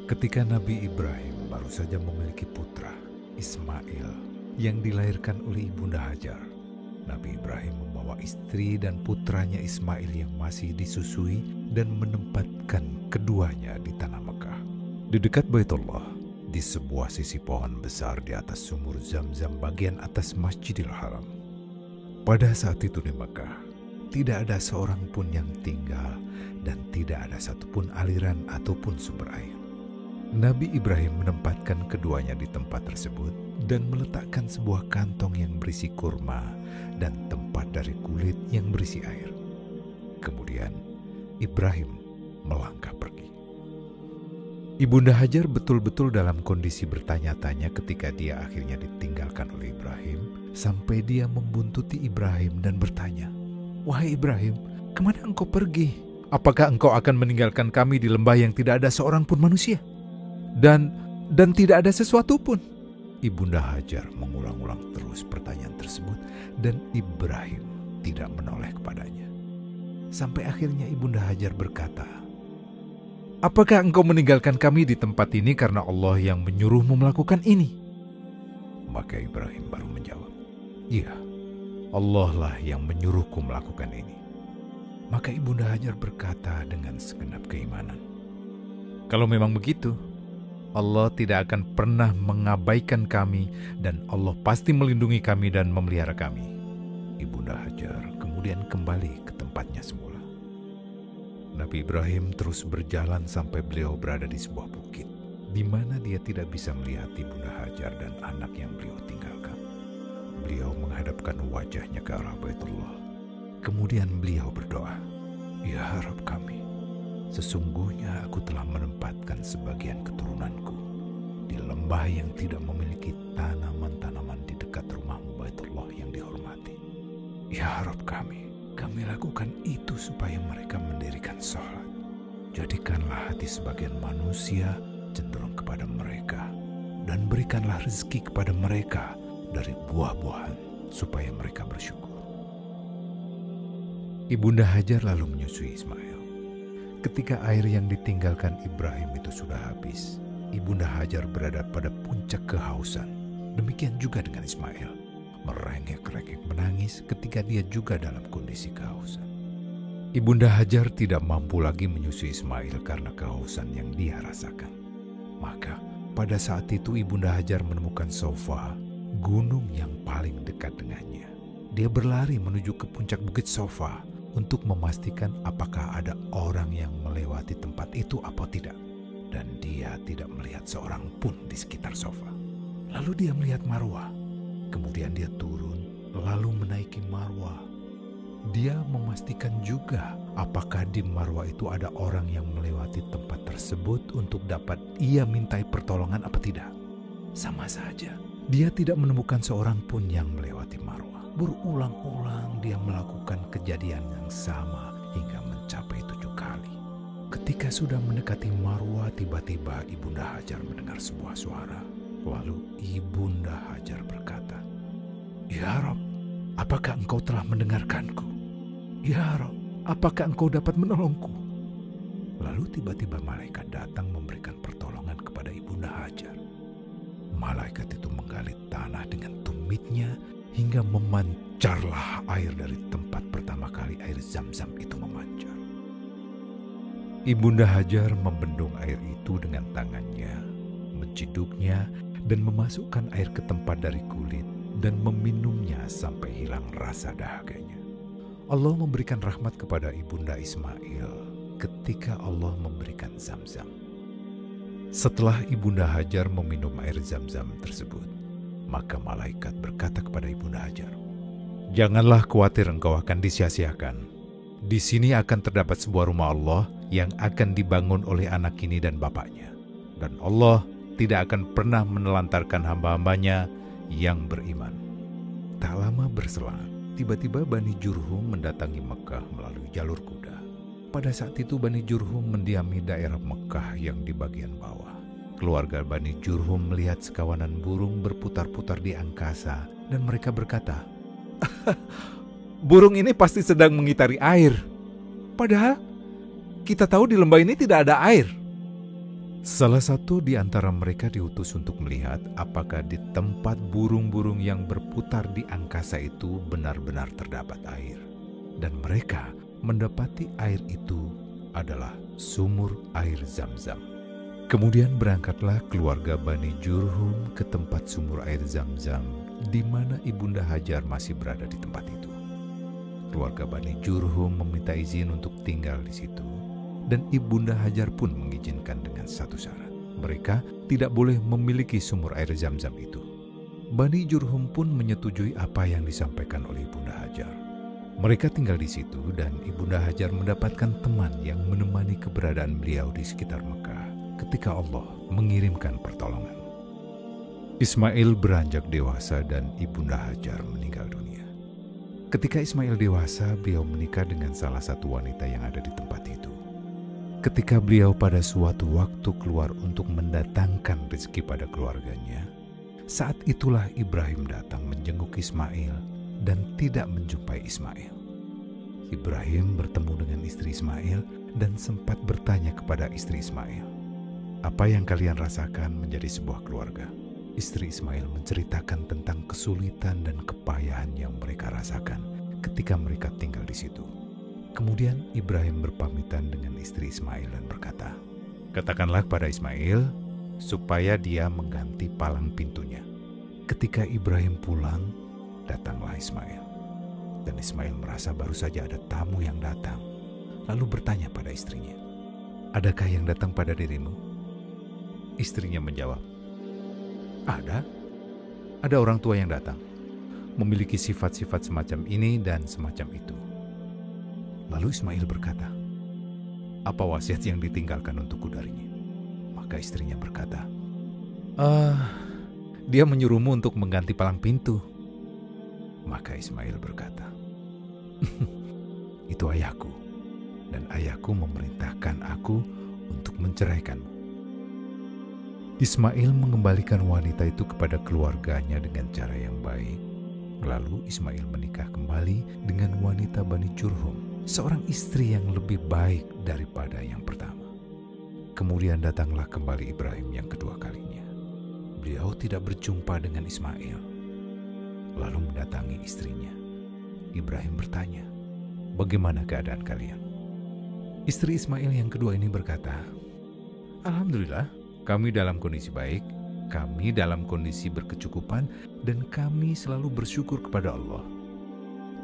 Ketika Nabi Ibrahim baru saja memiliki putra, Ismail, yang dilahirkan oleh Ibunda Hajar, Nabi Ibrahim membawa istri dan putranya Ismail yang masih disusui dan menempatkan keduanya di tanah Mekah. Di dekat Baitullah, di sebuah sisi pohon besar di atas sumur Zam-Zam bagian atas Masjidil Haram. Pada saat itu di Mekah, tidak ada seorang pun yang tinggal dan tidak ada satupun aliran ataupun sumber air. Nabi Ibrahim menempatkan keduanya di tempat tersebut dan meletakkan sebuah kantong yang berisi kurma dan tempat dari kulit yang berisi air. Kemudian Ibrahim melangkah pergi. Ibunda Hajar betul-betul dalam kondisi bertanya-tanya ketika dia akhirnya ditinggalkan oleh Ibrahim, sampai dia membuntuti Ibrahim dan bertanya, "Wahai Ibrahim, kemana engkau pergi? Apakah engkau akan meninggalkan kami di lembah yang tidak ada seorang pun manusia? Dan tidak ada sesuatu pun?" Ibunda Hajar mengulang-ulang terus pertanyaan tersebut dan Ibrahim tidak menoleh kepadanya. Sampai akhirnya Ibunda Hajar berkata, "Apakah engkau meninggalkan kami di tempat ini karena Allah yang menyuruhmu melakukan ini?" Maka Ibrahim baru menjawab, "Iya, Allah lah yang menyuruhku melakukan ini." Maka Ibunda Hajar berkata dengan segenap keimanan, "Kalau memang begitu, Allah tidak akan pernah mengabaikan kami dan Allah pasti melindungi kami dan memelihara kami." Ibunda Hajar kemudian kembali ke tempatnya semula. Nabi Ibrahim terus berjalan sampai beliau berada di sebuah bukit, di mana dia tidak bisa melihat Ibunda Hajar dan anak yang beliau tinggalkan. Beliau menghadapkan wajahnya ke arah Baitullah. Kemudian beliau berdoa, "Ya Rabb kami, sesungguhnya aku telah menempatkan sebagian keturunanku di lembah yang tidak memiliki tanaman-tanaman di dekat rumahmu Baitullah yang dihormati. Ya Rabb kami lakukan itu supaya mereka mendirikan sholat. Jadikanlah hati sebagian manusia cenderung kepada mereka, dan berikanlah rezeki kepada mereka dari buah-buahan supaya mereka bersyukur." Ibunda Hajar lalu menyusui Ismail. Ketika air yang ditinggalkan Ibrahim itu sudah habis, Ibunda Hajar berada pada puncak kehausan. Demikian juga dengan Ismail, merengek-rengek menangis ketika dia juga dalam kondisi kehausan. Ibunda Hajar tidak mampu lagi menyusui Ismail karena kehausan yang dia rasakan. Maka pada saat itu Ibunda Hajar menemukan Sofa, gunung yang paling dekat dengannya. Dia berlari menuju ke puncak bukit Sofa untuk memastikan apakah ada orang yang melewati tempat itu atau tidak. Dan dia tidak melihat seorang pun di sekitar Sofa. Lalu dia melihat Marwah. Kemudian dia turun, lalu menaiki Marwah. Dia memastikan juga apakah di Marwah itu ada orang yang melewati tempat tersebut untuk dapat ia mintai pertolongan apa tidak. Sama saja, dia tidak menemukan seorang pun yang melewati Marwah. Berulang-ulang dia melakukan kejadian yang sama hingga mencapai 7 kali. Ketika sudah mendekati Marwah, tiba-tiba Ibunda Hajar mendengar sebuah suara. Lalu Ibunda Hajar berkata, "Ya Rabb, apakah engkau telah mendengarkanku? Ya Rabb, apakah engkau dapat menolongku?" Lalu tiba-tiba malaikat datang memberikan pertolongan kepada Ibunda Hajar. Malaikat itu menggali tanah dengan tumitnya hingga memancarlah air dari tempat pertama kali air Zam-Zam itu memancar. Ibunda Hajar membendung air itu dengan tangannya, menciduknya dan memasukkan air ke tempat dari kulit dan meminumnya sampai hilang rasa dahaganya. Allah memberikan rahmat kepada Ibunda Ismail ketika Allah memberikan Zam-Zam. Setelah Ibunda Hajar meminum air Zam-Zam tersebut, maka malaikat berkata kepada Ibunda Hajar, "Janganlah khawatir engkau akan disia-siakan. Di sini akan terdapat sebuah rumah Allah yang akan dibangun oleh anak ini dan bapaknya. Dan Allah tidak akan pernah menelantarkan hamba-hambanya yang beriman." Tak lama berselang, tiba-tiba Bani Jurhum mendatangi Mekah melalui jalur kuda. Pada saat itu Bani Jurhum mendiami daerah Mekah yang di bagian bawah. Keluarga Bani Jurhum melihat sekawanan burung berputar-putar di angkasa dan mereka berkata, "Burung ini pasti sedang mengitari air. Padahal kita tahu di lembah ini tidak ada air." Salah satu di antara mereka diutus untuk melihat apakah di tempat burung-burung yang berputar di angkasa itu benar-benar terdapat air. Dan mereka mendapati air itu adalah sumur air Zam-Zam. Kemudian berangkatlah keluarga Bani Jurhum ke tempat sumur air Zam-Zam di mana Ibunda Hajar masih berada di tempat itu. Keluarga Bani Jurhum meminta izin untuk tinggal di situ. Dan Ibunda Hajar pun mengizinkan dengan satu syarat. Mereka tidak boleh memiliki sumur air Zam-Zam itu. Bani Jurhum pun menyetujui apa yang disampaikan oleh Ibunda Hajar. Mereka tinggal di situ dan Ibunda Hajar mendapatkan teman yang menemani keberadaan beliau di sekitar Mekah ketika Allah mengirimkan pertolongan. Ismail beranjak dewasa dan Ibunda Hajar meninggal dunia. Ketika Ismail dewasa, beliau menikah dengan salah satu wanita yang ada di tempat itu. Ketika beliau pada suatu waktu keluar untuk mendatangkan rezeki pada keluarganya, saat itulah Ibrahim datang menjenguk Ismail dan tidak menjumpai Ismail. Ibrahim bertemu dengan istri Ismail dan sempat bertanya kepada istri Ismail, "Apa yang kalian rasakan menjadi sebuah keluarga?" Istri Ismail menceritakan tentang kesulitan dan kepayahan yang mereka rasakan ketika mereka tinggal di situ. Kemudian Ibrahim berpamitan dengan istri Ismail dan berkata, "Katakanlah kepada Ismail supaya dia mengganti palang pintunya." Ketika Ibrahim pulang, datanglah Ismail. Dan Ismail merasa baru saja ada tamu yang datang. Lalu bertanya pada istrinya, "Adakah yang datang pada dirimu?" Istrinya menjawab, Ada orang tua yang datang, memiliki sifat-sifat semacam ini dan semacam itu." Lalu Ismail berkata, "Apa wasiat yang ditinggalkan untukku darinya?" Maka istrinya berkata, Dia menyuruhmu untuk mengganti palang pintu." Maka Ismail berkata, "Itu ayahku, dan ayahku memerintahkan aku untuk menceraikanmu." Ismail mengembalikan wanita itu kepada keluarganya dengan cara yang baik. Lalu Ismail menikah kembali dengan wanita Bani Jurhum, seorang istri yang lebih baik daripada yang pertama. Kemudian datanglah kembali Ibrahim yang kedua kalinya. Beliau tidak berjumpa dengan Ismail. Lalu mendatangi istrinya. Ibrahim bertanya, "Bagaimana keadaan kalian?" Istri Ismail yang kedua ini berkata, "Alhamdulillah, kami dalam kondisi baik, kami dalam kondisi berkecukupan, dan kami selalu bersyukur kepada Allah."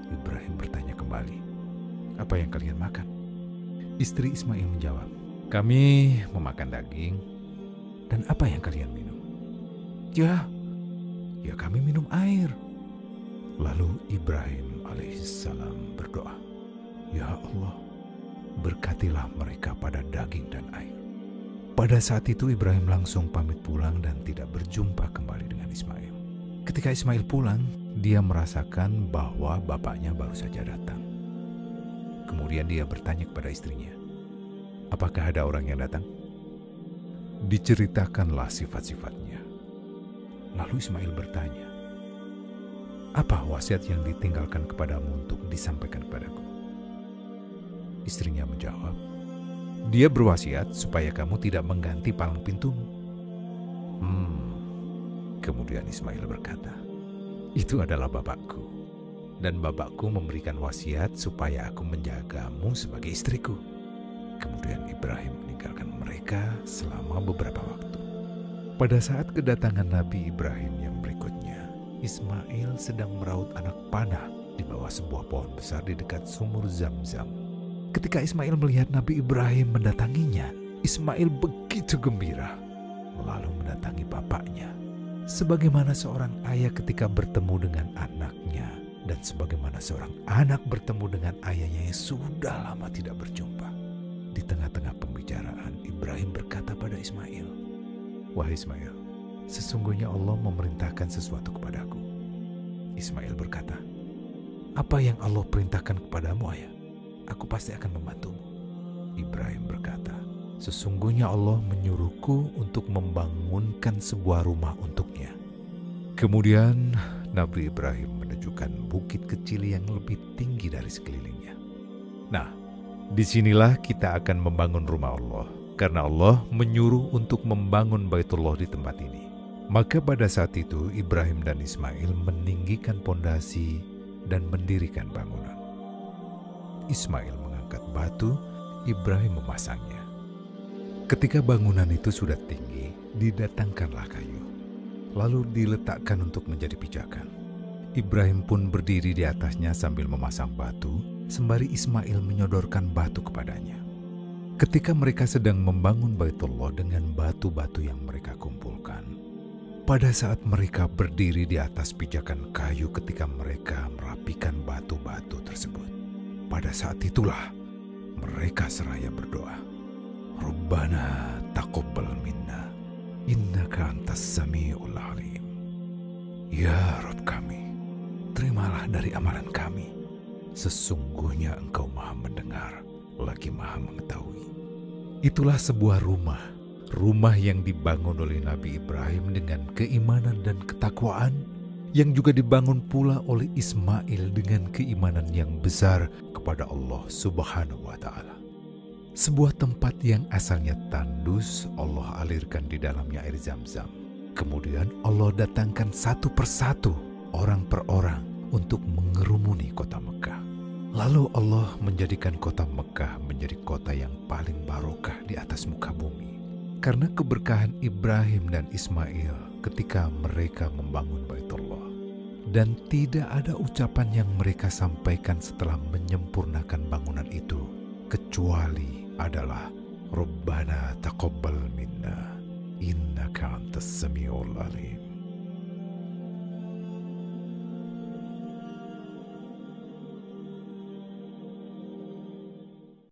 Ibrahim bertanya kembali, "Apa yang kalian makan?" Istri Ismail menjawab, "Kami memakan daging." "Dan apa yang kalian minum?" Ya kami minum air." Lalu Ibrahim alaihissalam berdoa, "Ya Allah, berkatilah mereka pada daging dan air." Pada saat itu Ibrahim langsung pamit pulang dan tidak berjumpa kembali dengan Ismail. Ketika Ismail pulang, dia merasakan bahwa bapaknya baru saja datang. Kemudian dia bertanya kepada istrinya, "Apakah ada orang yang datang?" Diceritakanlah sifat-sifatnya. Lalu Ismail bertanya, "Apa wasiat yang ditinggalkan kepadamu untuk disampaikan kepadaku?" Istrinya menjawab, "Dia berwasiat supaya kamu tidak mengganti palang pintumu." Kemudian Ismail berkata, "Itu adalah bapakku. Dan bapakku memberikan wasiat supaya aku menjagamu sebagai istriku." Kemudian Ibrahim meninggalkan mereka selama beberapa waktu. Pada saat kedatangan Nabi Ibrahim yang berikutnya, Ismail sedang meraut anak panah di bawah sebuah pohon besar di dekat sumur Zam-Zam. Ketika Ismail melihat Nabi Ibrahim mendatanginya, Ismail begitu gembira, lalu mendatangi bapaknya. Sebagaimana seorang ayah ketika bertemu dengan anaknya, dan sebagaimana seorang anak bertemu dengan ayahnya yang sudah lama tidak berjumpa. Di tengah-tengah pembicaraan, Ibrahim berkata pada Ismail, "Wahai Ismail, sesungguhnya Allah memerintahkan sesuatu kepadaku." Ismail berkata, "Apa yang Allah perintahkan kepadamu, ayah? Aku pasti akan membantumu." Ibrahim berkata, "Sesungguhnya Allah menyuruhku untuk membangunkan sebuah rumah untuknya." Kemudian Nabi Ibrahim menunjukkan bukit kecil yang lebih tinggi dari sekelilingnya. Nah, disinilah kita akan membangun rumah Allah, karena Allah menyuruh untuk membangun Baitullah di tempat ini. Maka pada saat itu Ibrahim dan Ismail meninggikan pondasi dan mendirikan bangunan. Ismail mengangkat batu, Ibrahim memasangnya. Ketika bangunan itu sudah tinggi, didatangkanlah kayu, lalu diletakkan untuk menjadi pijakan. Ibrahim pun berdiri di atasnya sambil memasang batu, sembari Ismail menyodorkan batu kepadanya. Ketika mereka sedang membangun Baitullah dengan batu-batu yang mereka kumpulkan, pada saat mereka berdiri di atas pijakan kayu ketika mereka merapikan batu-batu tersebut, pada saat itulah mereka seraya berdoa, Rabbana taqabbal minna, innaka antas sami'ul alim. Ya Rabb kami, terimalah dari amalan kami. Sesungguhnya Engkau Maha Mendengar, lagi Maha Mengetahui. Itulah sebuah rumah yang dibangun oleh Nabi Ibrahim dengan keimanan dan ketakwaan, yang juga dibangun pula oleh Ismail dengan keimanan yang besar kepada Allah Subhanahu wa Ta'ala. Sebuah tempat yang asalnya tandus, Allah alirkan di dalamnya air Zam-Zam. Kemudian Allah datangkan satu persatu, orang per orang, untuk mengerumuni kota Mekah. Lalu Allah menjadikan kota Mekah menjadi kota yang paling barokah di atas muka bumi, karena keberkahan Ibrahim dan Ismail ketika mereka membangun Baitullah. Dan tidak ada ucapan yang mereka sampaikan setelah menyempurnakan bangunan itu, kecuali adalah Rabbana taqabbal minna, innaka antas sami'ul alim.